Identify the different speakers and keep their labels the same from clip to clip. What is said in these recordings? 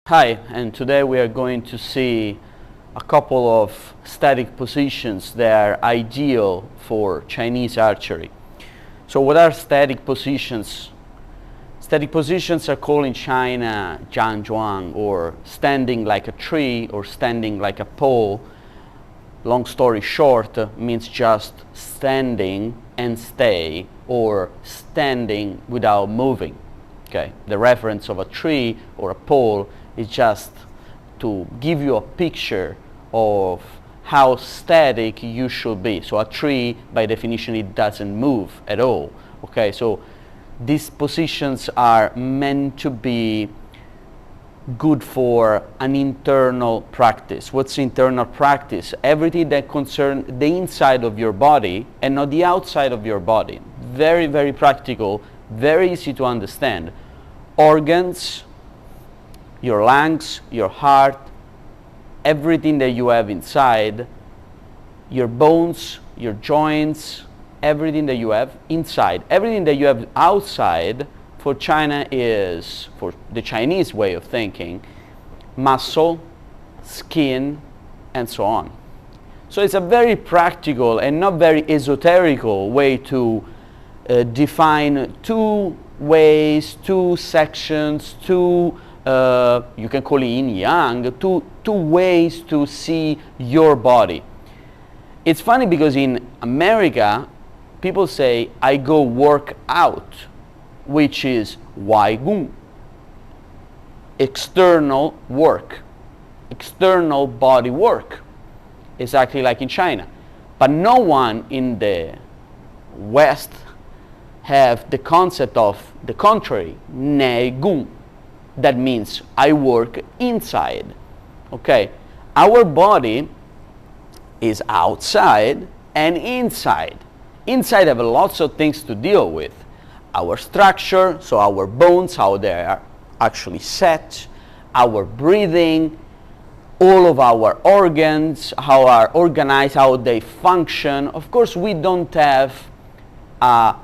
Speaker 1: Hi, and today we are going to see a couple of static positions that are ideal for Chinese archery. So what are static positions? Static positions are called in China Zhan-Zhuang, or standing like a tree or standing like a pole. Long story short, means just standing and stay, or standing without moving. Okay, the reference of a tree or a pole is just to give you a picture of how static you should be. So a tree, by definition, it doesn't move at all. Okay, so these positions are meant to be good for an internal practice. What's internal practice? Everything that concerns the inside of your body and not the outside of your body. Very, very practical, very easy to understand. Organs, your lungs, your heart, everything that you have inside, your bones, your joints, everything that you have inside. Everything that you have outside for China is, for the Chinese way of thinking, muscle, skin, and so on. So it's a very practical and not very esoterical way to define two ways, two sections, two you can call it yin-yang, two ways to see your body. It's funny because in America, people say, I go work out, which is Wai-gun, external work, external body work, exactly like in China. But no one in the West have the concept of the contrary, Neigun. That means I work inside. Okay, our body is outside and inside. Inside have lots of things to deal with. Our structure, so our bones, how they are actually set, our breathing, all of our organs, how are organized, how they function. Of course, we don't have a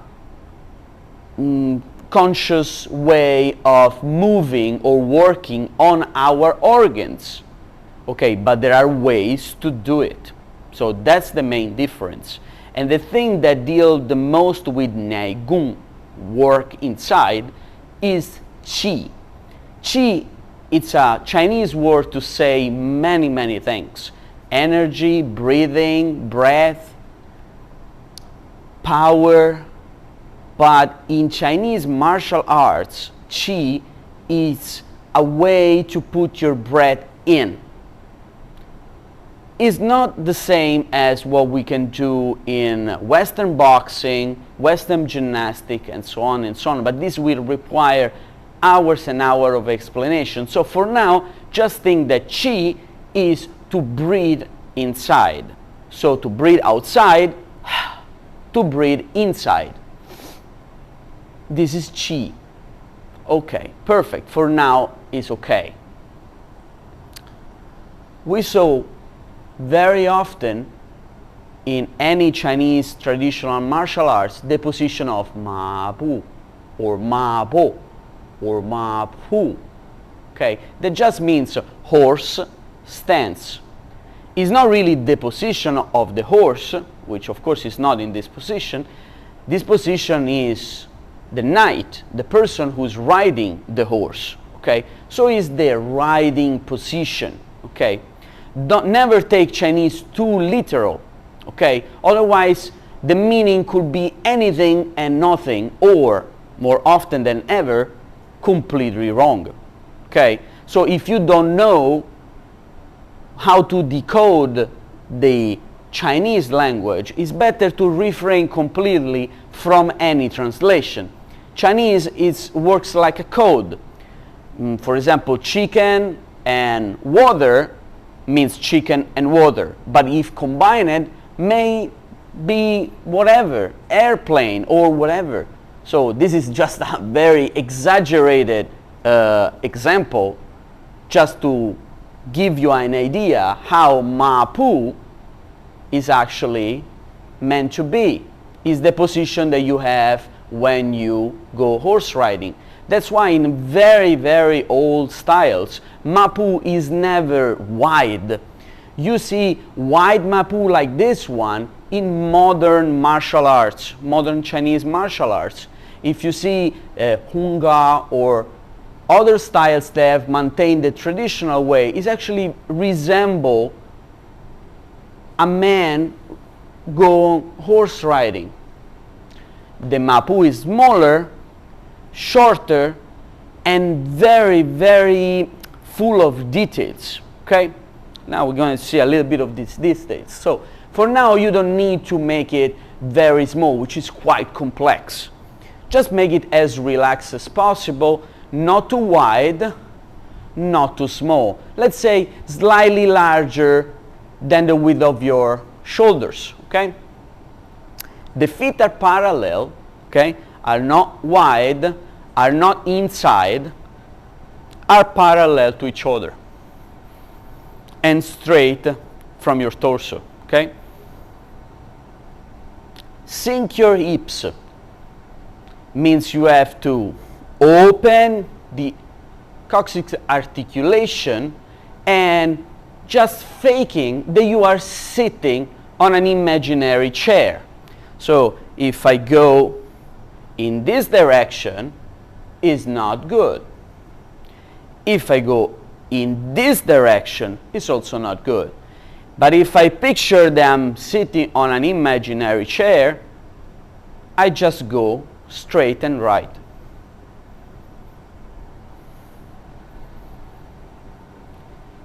Speaker 1: conscious way of moving or working on our organs. Okay, but there are ways to do it. So that's the main difference. And the thing that deals the most with Neigun, work inside, is qi. Qi, it's a Chinese word to say many, many things. Energy, breathing, breath, power. But in Chinese martial arts, qi is a way to put your breath in. It's not the same as what we can do in Western boxing, Western gymnastics, and so on and so on. But this will require hours and hours of explanation. So for now, just think that qi is to breathe inside. So to breathe outside, to breathe inside. This is qi. Okay, perfect. For now, it's okay. We saw very often in any Chinese traditional martial arts the position of mabu or mabo or mapu. Okay, that just means horse stance. It's not really the position of the horse, which of course is not in this position. This position is the knight, the person who's riding the horse. Okay, so it's the riding position. Okay, never take Chinese too literal. Okay, otherwise the meaning could be anything and nothing, or more often than ever, completely wrong. Okay, so if you don't know how to decode the Chinese language, it's better to refrain completely from any translation. Chinese works like a code. For example, chicken and water means chicken and water, but if combined, may be whatever, airplane or whatever. So this is just a very exaggerated example, just to give you an idea how mapu is actually meant to be. Is the position that you have when you go horse riding. That's why in very, very old styles, mabu is never wide. You see wide mabu like this one in modern martial arts, modern Chinese martial arts. If you see Hunga or other styles that have maintained the traditional way, it actually resemble a man going horse riding. The mabu is smaller, shorter, and very, very full of details. Okay? Now we're going to see a little bit of these details. So for now, you don't need to make it very small, which is quite complex. Just make it as relaxed as possible, not too wide, not too small. Let's say slightly larger than the width of your shoulders. Okay? The feet are parallel, okay? Are not wide, are not inside, are parallel to each other and straight from your torso, okay? Sink your hips means you have to open the coccyx articulation and just faking that you are sitting on an imaginary chair. So if I go in this direction, it's not good. If I go in this direction, it's also not good. But if I picture them sitting on an imaginary chair, I just go straight and right.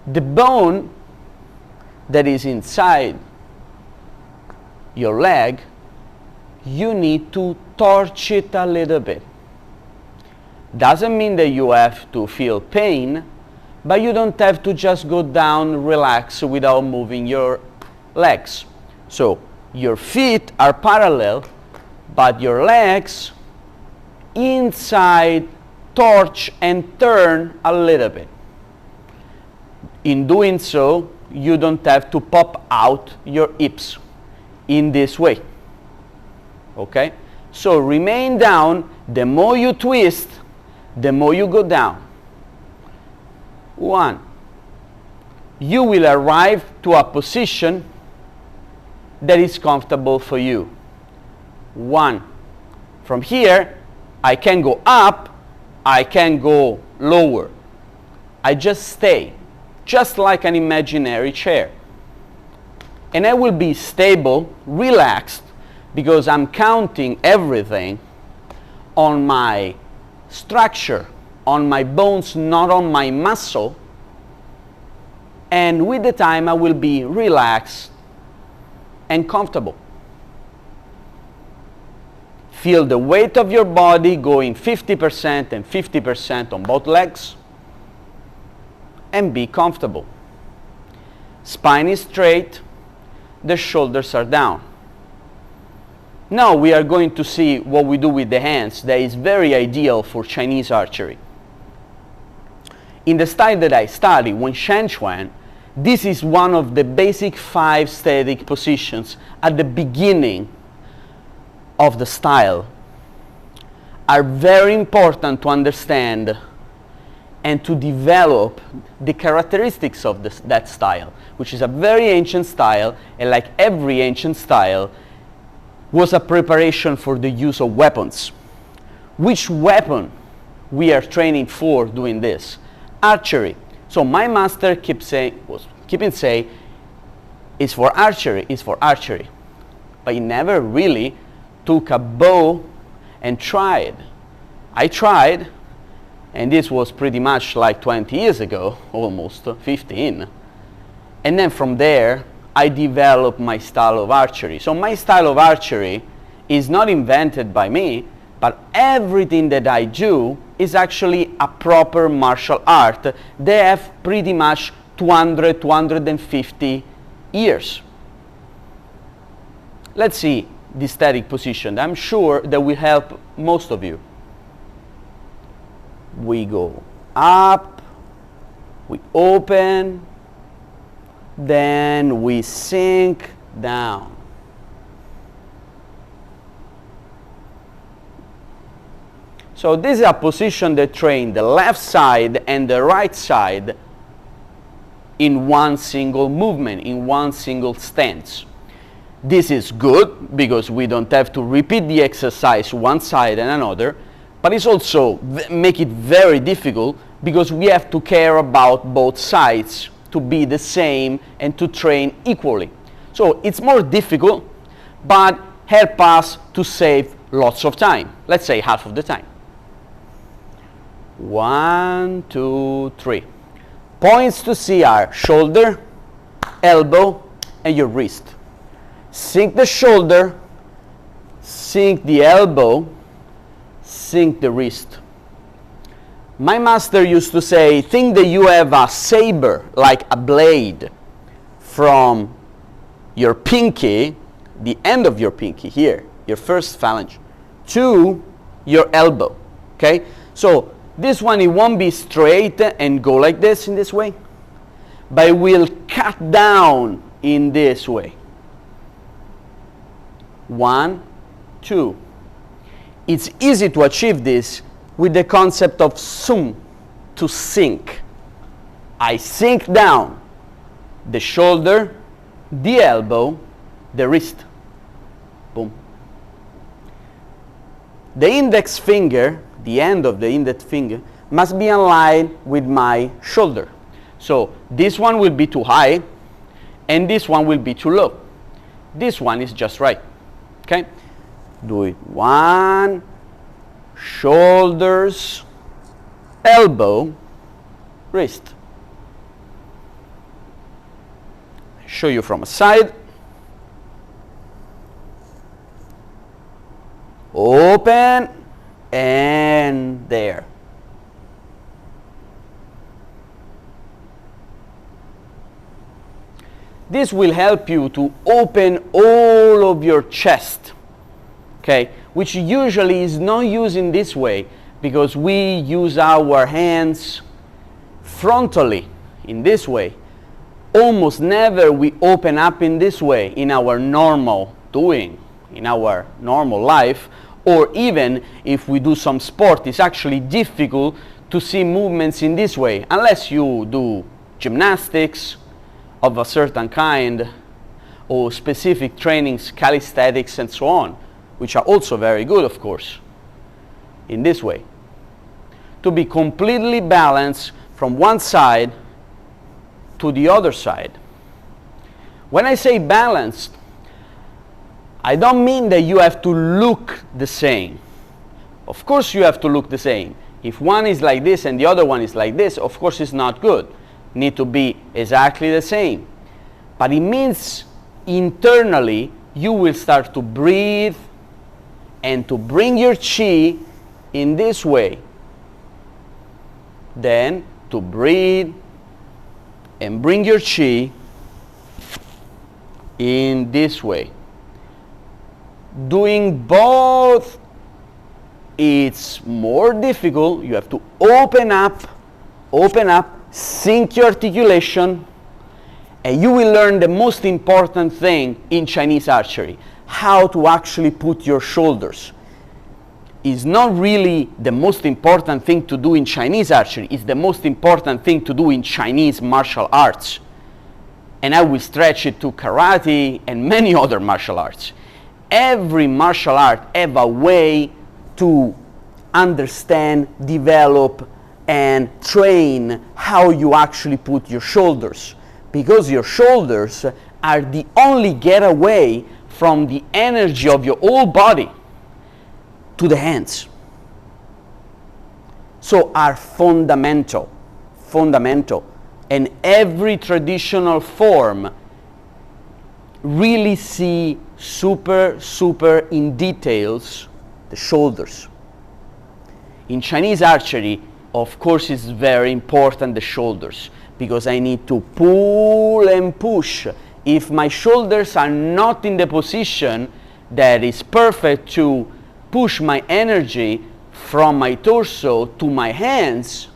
Speaker 1: The bone that is inside your leg, you need to torch it a little bit. Doesn't mean that you have to feel pain, but you don't have to just go down, relax without moving your legs. So your feet are parallel, but your legs inside torch and turn a little bit. In doing so, you don't have to pop out your hips in this way. Okay? So remain down. The more you twist, the more you go down. 1. You will arrive to a position that is comfortable for you. 1. From here, I can go up, I can go lower. I just stay, just like an imaginary chair. And I will be stable, relaxed, because I'm counting everything on my structure, on my bones, not on my muscle. And with the time, I will be relaxed and comfortable. Feel the weight of your body going 50% and 50% on both legs, and be comfortable. Spine is straight, the shoulders are down. Now we are going to see what we do with the hands that is very ideal for Chinese archery. In the style that I study, Wenshengquan, this is one of the basic 5 static positions at the beginning of the style. Are very important to understand and to develop the characteristics of that style, which is a very ancient style, and like every ancient style, was a preparation for the use of weapons. Which weapon we are training for doing this? Archery. So my master keeping saying, it's for archery, it's for archery. But he never really took a bow and tried. I tried, and this was pretty much like 20 years ago, almost 15. And then from there, I developed my style of archery. So my style of archery is not invented by me, but everything that I do is actually a proper martial art. They have pretty much 200, 250 years. Let's see the static position. I'm sure that will help most of you. We go up, we open, then we sink down. So this is a position that trains the left side and the right side in one single movement, in one single stance. This is good because we don't have to repeat the exercise one side and another, but it's also make it very difficult because we have to care about both sides to be the same and to train equally. So it's more difficult, but help us to save lots of time. Let's say half of the time. 1, 2, 3. Points to see are shoulder, elbow, and your wrist. Sink the shoulder, sink the elbow, sink the wrist. My master used to say, think that you have a saber, like a blade, from your pinky, the end of your pinky here, your first phalange, to your elbow, okay? So this one, it won't be straight and go like this in this way, but it will cut down in this way. 1, 2. It's easy to achieve this with the concept of sum, to sink. I sink down the shoulder, the elbow, the wrist. Boom. The index finger, the end of the index finger, must be aligned with my shoulder. So this one will be too high, and this one will be too low. This one is just right. Okay? Do it. 1, shoulders, elbow, wrist. Show you from a side. Open, and there. This will help you to open all of your chest, okay, which usually is not used in this way because we use our hands frontally in this way. Almost never we open up in this way in our normal doing, in our normal life, or even if we do some sport, it's actually difficult to see movements in this way unless you do gymnastics of a certain kind or specific trainings, calisthenics and so on, which are also very good, of course, in this way. To be completely balanced from one side to the other side. When I say balanced, I don't mean that you have to look the same. Of course you have to look the same. If one is like this and the other one is like this, of course it's not good. Need to be exactly the same. But it means internally you will start to breathe and to bring your chi in this way. Then to breathe and bring your chi in this way. Doing both, it's more difficult. You have to open up, sink your articulation, and you will learn the most important thing in Chinese archery, how to actually put your shoulders. It's not really the most important thing to do in Chinese archery, it's the most important thing to do in Chinese martial arts. And I will stretch it to karate and many other martial arts. Every martial art have a way to understand, develop, and train how you actually put your shoulders, because your shoulders are the only getaway from the energy of your whole body to the hands. So are fundamental, and every traditional form really see super in details the shoulders. In Chinese archery, of course, it's very important the shoulders, because I need to pull and push. If my shoulders are not in the position that is perfect to push my energy from my torso to my hands,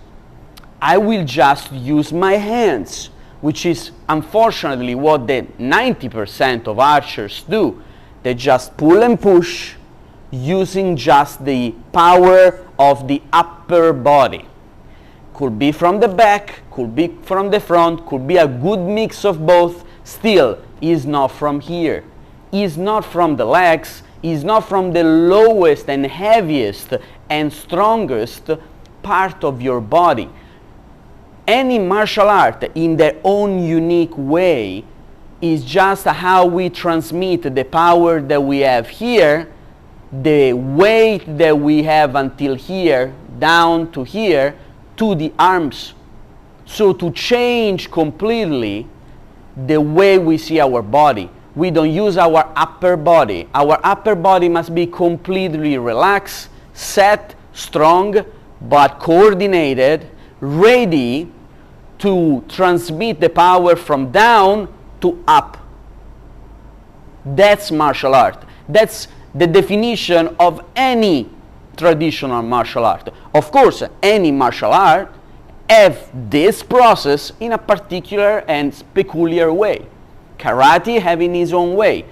Speaker 1: I will just use my hands, which is unfortunately what the 90% of archers do. They just pull and push using just the power of the upper body. Could be from the back, could be from the front, could be a good mix of both. Still, is not from here. Is not from the legs, is not from the lowest and heaviest and strongest part of your body. Any martial art in their own unique way is just how we transmit the power that we have here, the weight that we have until here, down to here, to the arms. So to change completely the way we see our body, we don't use our upper body. Our upper body must be completely relaxed, set, strong, but coordinated, ready to transmit the power from down to up. That's martial art. That's the definition of any traditional martial art. Of course, any martial art have this process in a particular and peculiar way. Karate having its own way.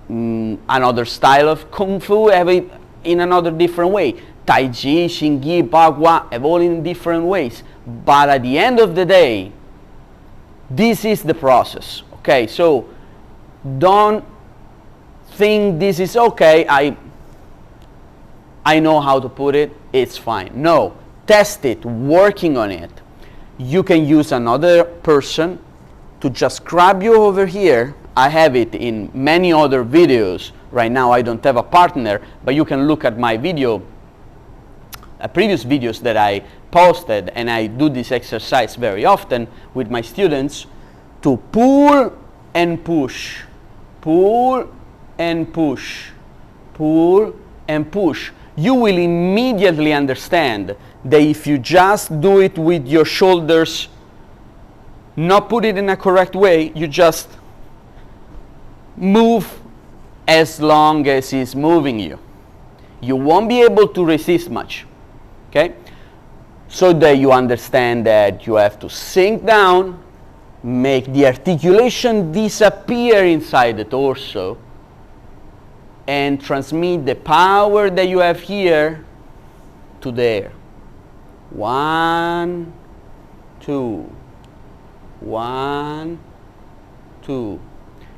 Speaker 1: Another style of Kung Fu have it in another different way. Tai Chi, Xingyi, Bagua have all in different ways. But at the end of the day, this is the process. Okay, so don't think this is okay, I know how to put it, it's fine. No, test it, working on it. You can use another person to just grab you over here. I have it in many other videos. Right now I don't have a partner, but you can look at my video, previous videos that I posted, and I do this exercise very often with my students, to pull and push, pull and push, pull and push. You will immediately understand that if you just do it with your shoulders, not put it in a correct way, you just move as long as it's moving you. You won't be able to resist much. Okay? So that you understand that you have to sink down, make the articulation disappear inside the torso, and transmit the power that you have here to there. 1, 2, 1, 2.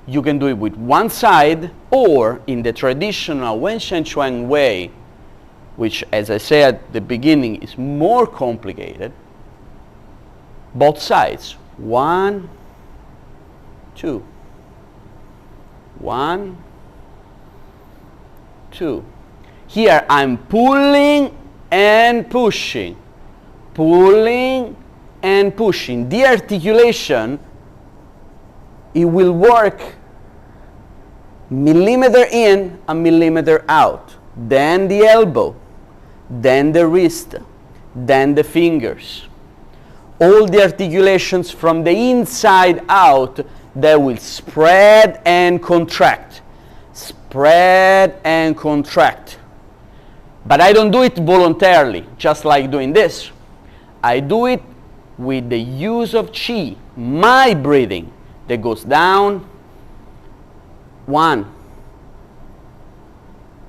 Speaker 1: You can do it with one side, or in the traditional Wenshengquan way, which, as I said at the beginning, is more complicated, both sides. 1, 2. 1, 2. Here I'm pulling and pushing, pulling and pushing. The articulation, it will work millimeter in, a millimeter out. Then the elbow, then the wrist, then the fingers. All the articulations from the inside out that will spread and contract. Spread and contract. But I don't do it voluntarily, just like doing this. I do it with the use of qi, my breathing, that goes down. 1,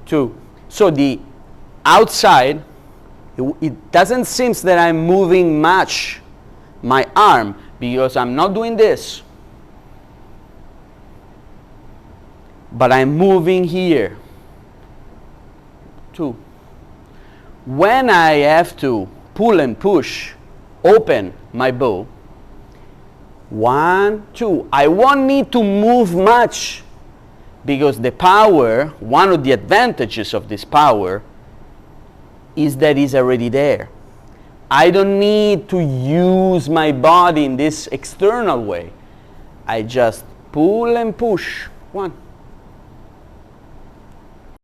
Speaker 1: 2. So the outside, it doesn't seem that I'm moving much my arm, because I'm not doing this, but I'm moving here. 2. When I have to pull and push, open my bow, 1, 2. I won't need to move much, because the power, one of the advantages of this power is that it's already there. I don't need to use my body in this external way. I just pull and push. 1,